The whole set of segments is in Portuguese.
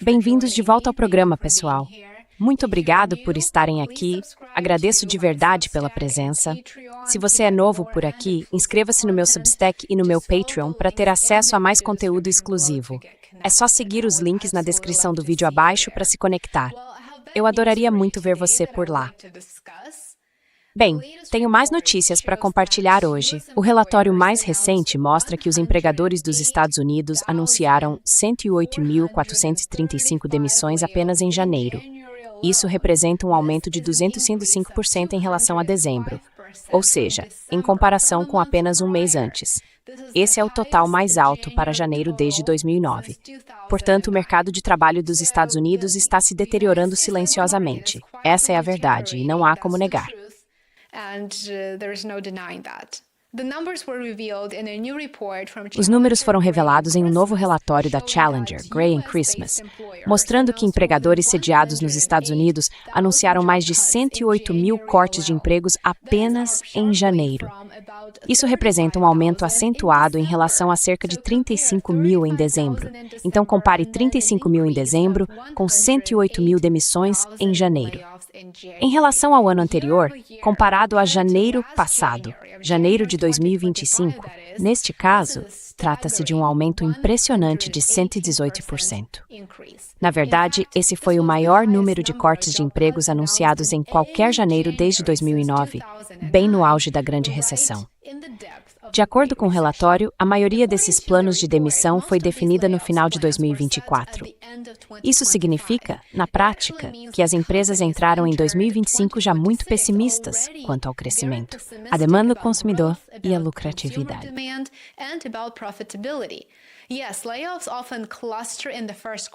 Bem-vindos de volta ao programa, pessoal. Muito obrigado por estarem aqui. Agradeço de verdade pela presença. Se você é novo por aqui, inscreva-se no meu Substack e no meu Patreon para ter acesso a mais conteúdo exclusivo. É só seguir os links na descrição do vídeo abaixo para se conectar. Eu adoraria muito ver você por lá. Bem, tenho mais notícias para compartilhar hoje. O relatório mais recente mostra que os empregadores dos Estados Unidos anunciaram 108.435 demissões apenas em janeiro. Isso representa um aumento de 205% em relação a dezembro, ou seja, em comparação com apenas um mês antes. Esse é o total mais alto para janeiro desde 2009. Portanto, o mercado de trabalho dos Estados Unidos está se deteriorando silenciosamente. Essa é a verdade e não há como negar. Os números foram revelados em um novo relatório da Challenger, Gray & Christmas, mostrando que empregadores sediados nos Estados Unidos anunciaram mais de 108 mil cortes de empregos apenas em janeiro. Isso representa um aumento acentuado em relação a cerca de 35 mil em dezembro. Então, compare 35 mil em dezembro com 108 mil demissões em janeiro. Em relação ao ano anterior, comparado a janeiro passado, janeiro de 2025, neste caso, trata-se de um aumento impressionante de 118%. Na verdade, esse foi o maior número de cortes de empregos anunciados em qualquer janeiro desde 2009, bem no auge da Grande Recessão. De acordo com o relatório, a maioria desses planos de demissão foi definida no final de 2024. Isso significa, na prática, que as empresas entraram em 2025 já muito pessimistas quanto ao crescimento, a demanda do consumidor e a lucratividade.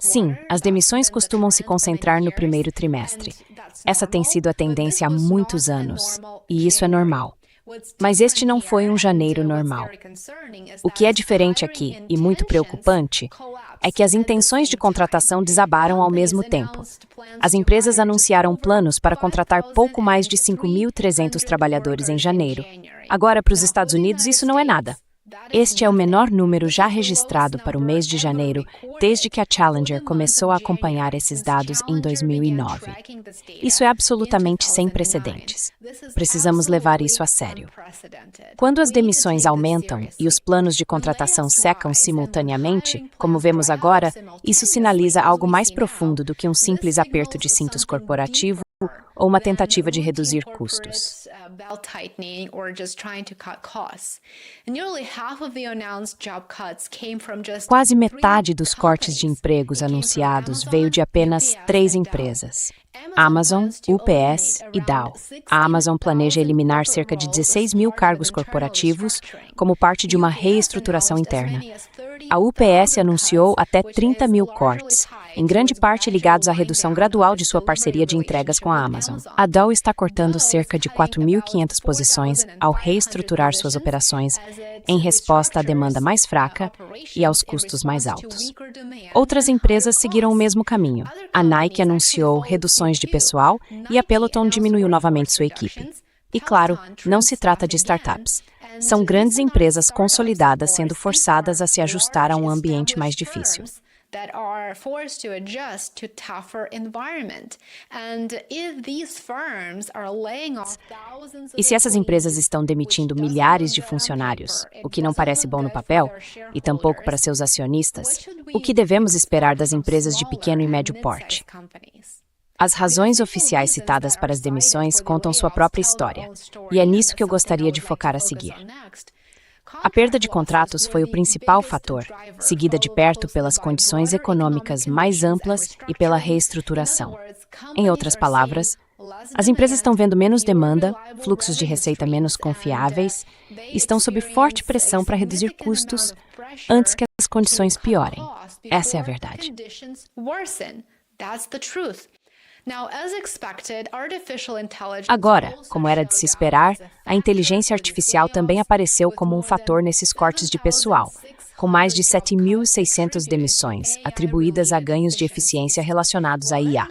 Sim, as demissões costumam se concentrar no primeiro trimestre. Essa tem sido a tendência há muitos anos, e isso é normal. Mas este não foi um janeiro normal. O que é diferente aqui, e muito preocupante, é que as intenções de contratação desabaram ao mesmo tempo. As empresas anunciaram planos para contratar pouco mais de 5.300 trabalhadores em janeiro. Agora, para os Estados Unidos, isso não é nada. Este é o menor número já registrado para o mês de janeiro desde que a Challenger começou a acompanhar esses dados em 2009. Isso é absolutamente sem precedentes. Precisamos levar isso a sério. Quando as demissões aumentam e os planos de contratação secam simultaneamente, como vemos agora, isso sinaliza algo mais profundo do que um simples aperto de cintos corporativo ou uma tentativa de reduzir custos. Quase metade dos cortes de empregos anunciados veio de apenas 3 empresas: Amazon, UPS e Dow. A Amazon planeja eliminar cerca de 16 mil cargos corporativos como parte de uma reestruturação interna. A UPS anunciou até 30 mil cortes, em grande parte ligados à redução gradual de sua parceria de entregas com a Amazon. A Dow está cortando cerca de 4.500 posições ao reestruturar suas operações em resposta à demanda mais fraca e aos custos mais altos. Outras empresas seguiram o mesmo caminho. A Nike anunciou reduções de pessoal e a Peloton diminuiu novamente sua equipe. E claro, não se trata de startups. São grandes empresas consolidadas sendo forçadas a se ajustar a um ambiente mais difícil. E se essas empresas estão demitindo milhares de funcionários, o que não parece bom no papel, e tampouco para seus acionistas, o que devemos esperar das empresas de pequeno e médio porte? As razões oficiais citadas para as demissões contam sua própria história, e é nisso que eu gostaria de focar a seguir. A perda de contratos foi o principal fator, seguida de perto pelas condições econômicas mais amplas e pela reestruturação. Em outras palavras, as empresas estão vendo menos demanda, fluxos de receita menos confiáveis, e estão sob forte pressão para reduzir custos antes que as condições piorem. Essa é a verdade. Agora, como era de se esperar, a inteligência artificial também apareceu como um fator nesses cortes de pessoal, com mais de 7.600 demissões, atribuídas a ganhos de eficiência relacionados à IA.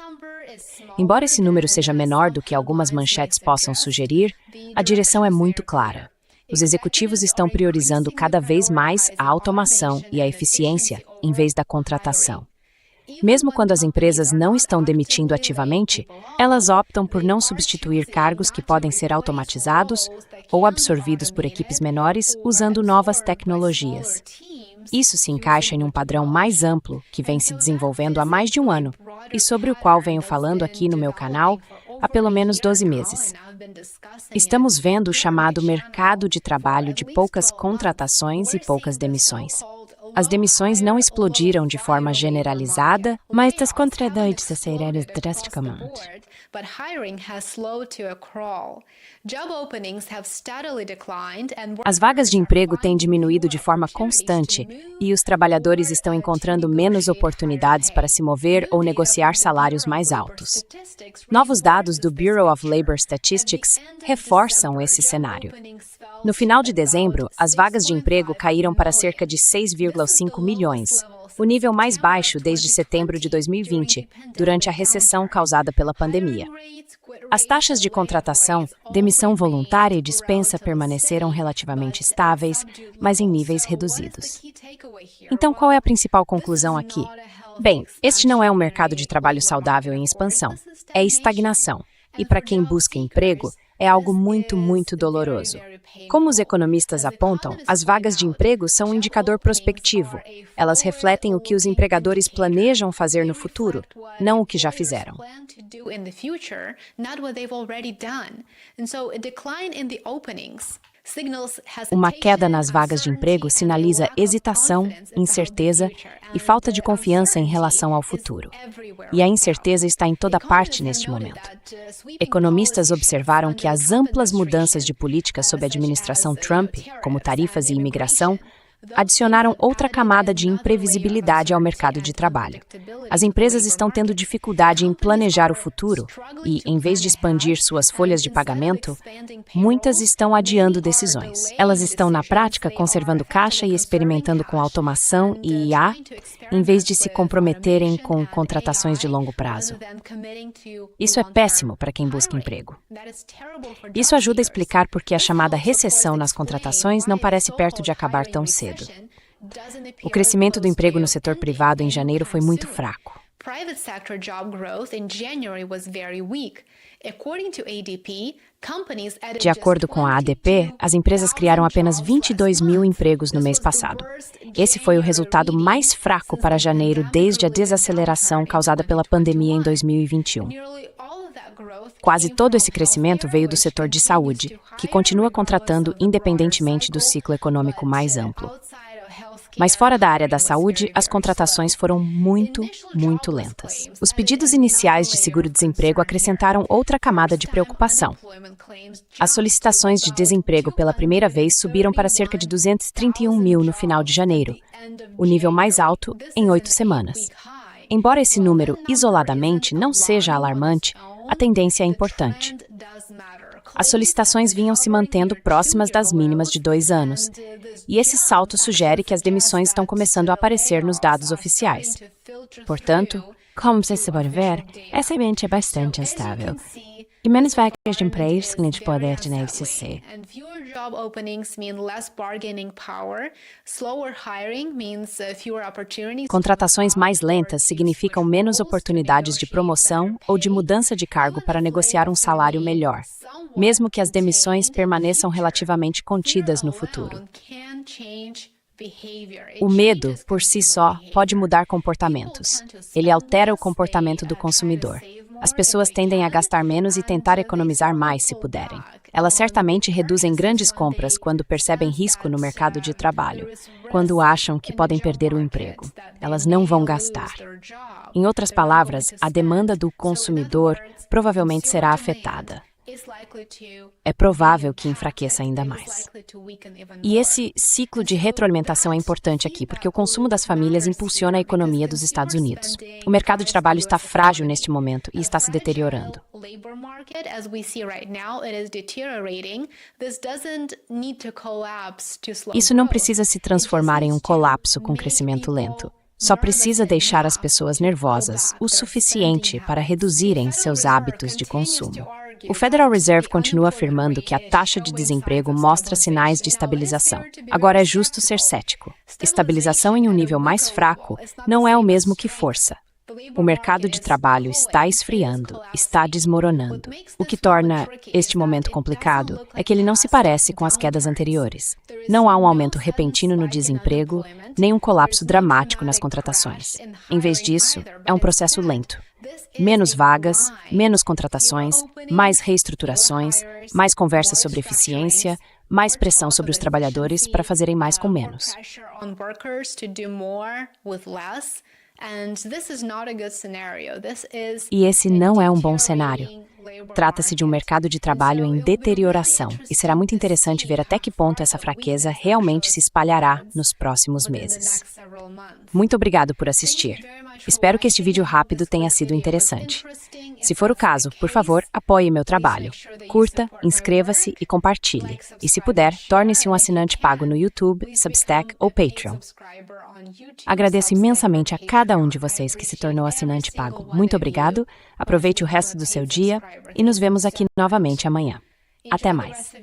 Embora esse número seja menor do que algumas manchetes possam sugerir, a direção é muito clara. Os executivos estão priorizando cada vez mais a automação e a eficiência em vez da contratação. Mesmo quando as empresas não estão demitindo ativamente, elas optam por não substituir cargos que podem ser automatizados ou absorvidos por equipes menores usando novas tecnologias. Isso se encaixa em um padrão mais amplo que vem se desenvolvendo há mais de um ano e sobre o qual venho falando aqui no meu canal há pelo menos 12 meses. Estamos vendo o chamado mercado de trabalho de poucas contratações e poucas demissões. As demissões não explodiram de forma generalizada, mas as contratações aceleraram drasticamente. As vagas de emprego têm diminuído de forma constante e os trabalhadores estão encontrando menos oportunidades para se mover ou negociar salários mais altos. Novos dados do Bureau of Labor Statistics reforçam esse cenário. No final de dezembro, as vagas de emprego caíram para cerca de 6,5 milhões, o nível mais baixo desde setembro de 2020, durante a recessão causada pela pandemia. As taxas de contratação, demissão voluntária e dispensa permaneceram relativamente estáveis, mas em níveis reduzidos. Então, qual é a principal conclusão aqui? Bem, este não é um mercado de trabalho saudável em expansão, é estagnação. E para quem busca emprego, é algo muito doloroso. Como os economistas apontam, as vagas de emprego são um indicador prospectivo. Elas refletem o que os empregadores planejam fazer no futuro, não o que já fizeram. Uma queda nas vagas de emprego sinaliza hesitação, incerteza e falta de confiança em relação ao futuro. E a incerteza está em toda parte neste momento. Economistas observaram que as amplas mudanças de política sob a administração Trump, como tarifas e imigração, adicionaram outra camada de imprevisibilidade ao mercado de trabalho. As empresas estão tendo dificuldade em planejar o futuro e, em vez de expandir suas folhas de pagamento, muitas estão adiando decisões. Elas estão, na prática, conservando caixa e experimentando com automação e IA, em vez de se comprometerem com contratações de longo prazo. Isso é péssimo para quem busca emprego. Isso ajuda a explicar por que a chamada recessão nas contratações não parece perto de acabar tão cedo. O crescimento do emprego no setor privado em janeiro foi muito fraco. De acordo com a ADP, as empresas criaram apenas 22 mil empregos no mês passado. Esse foi o resultado mais fraco para janeiro desde a desaceleração causada pela pandemia em 2021. Quase todo esse crescimento veio do setor de saúde, que continua contratando independentemente do ciclo econômico mais amplo. Mas fora da área da saúde, as contratações foram muito lentas. Os pedidos iniciais de seguro-desemprego acrescentaram outra camada de preocupação. As solicitações de desemprego pela primeira vez subiram para cerca de 231 mil no final de janeiro, o nível mais alto em 8 semanas. Embora esse número, isoladamente, não seja alarmante, a tendência é importante. As solicitações vinham se mantendo próximas das mínimas de 2 anos, e esse salto sugere que as demissões estão começando a aparecer nos dados oficiais. Portanto, como você pode ver, essa ambiente é bastante instável. E menos vagas de emprego significa poder de negociar. Contratações mais lentas significam menos oportunidades de promoção ou de mudança de cargo para negociar um salário melhor, mesmo que as demissões permaneçam relativamente contidas no futuro. O medo, por si só, pode mudar comportamentos. Ele altera o comportamento do consumidor. As pessoas tendem a gastar menos e tentar economizar mais se puderem. Elas certamente reduzem grandes compras quando percebem risco no mercado de trabalho, quando acham que podem perder o emprego. Elas não vão gastar. Em outras palavras, a demanda do consumidor provavelmente será afetada. É provável que enfraqueça ainda mais. E esse ciclo de retroalimentação é importante aqui, porque o consumo das famílias impulsiona a economia dos Estados Unidos. O mercado de trabalho está frágil neste momento e está se deteriorando. Isso não precisa se transformar em um colapso com crescimento lento. Só precisa deixar as pessoas nervosas o suficiente para reduzirem seus hábitos de consumo. O Federal Reserve continua afirmando que a taxa de desemprego mostra sinais de estabilização. Agora é justo ser cético. Estabilização em um nível mais fraco não é o mesmo que força. O mercado de trabalho está esfriando, está desmoronando. O que torna este momento complicado é que ele não se parece com as quedas anteriores. Não há um aumento repentino no desemprego, nem um colapso dramático nas contratações. Em vez disso, é um processo lento. Menos vagas, menos contratações, mais reestruturações, mais conversas sobre eficiência, mais pressão sobre os trabalhadores para fazerem mais com menos. E esse não é um bom cenário. Trata-se de um mercado de trabalho em deterioração e será muito interessante ver até que ponto essa fraqueza realmente se espalhará nos próximos meses. Muito obrigado por assistir. Espero que este vídeo rápido tenha sido interessante. Se for o caso, por favor, apoie meu trabalho. Curta, inscreva-se e compartilhe. E se puder, torne-se um assinante pago no YouTube, Substack ou Patreon. Agradeço imensamente a cada um de vocês que se tornou assinante pago. Muito obrigado, aproveite o resto do seu dia e nos vemos aqui novamente amanhã. Até mais.